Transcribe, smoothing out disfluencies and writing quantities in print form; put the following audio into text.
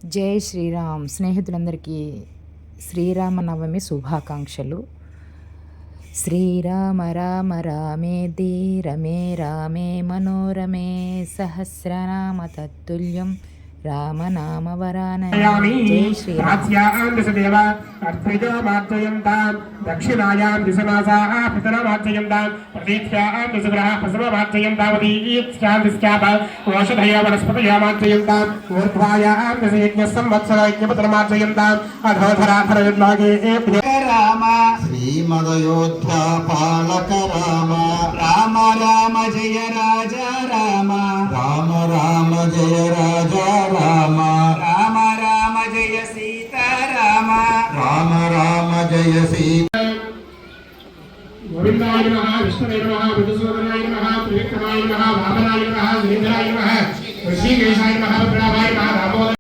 జై శ్రీరామ్. స్నేహితులందరికీ శ్రీరామనవమి శుభాకాంక్షలు. శ్రీరామ రామ రామేతి రమే రామే మనోరమే సహస్రనామ తత్తుల్యం రామనామ వరాననే. జై శ్రీరామ్. దక్షిణాయాం దిశనాసాః పితరమార్జయంతాం ప్రతీక్షాం దిశగ్రహాః ప్రసవమార్జయంతావతీత్స్యాం దిశ్చాప ఓషధయ వనస్పతయామార్జయంతాం ఊర్ధ్వాయాం దిశయజ్ఞ సంవత్సర యజ్ఞపతరమార్జయంతాం అధోధరాధర విద్వాగే రామ శ్రీమదయోధ్యా పాలక రామ రామ రామ జయ రాజా రామ రామ రామ జయ రాజా రామ రామ రామ జయ సీతారామ రామ రామ జయ సీత. గోవిందాయ నమః విష్ణువే నమః మధుసూదనాయ నమః త్రివిక్రమాయ నమః వామనాయ నమః శ్రీధరాయ నమః ఋషికేశాయ నమః ప్రణవాయ నమః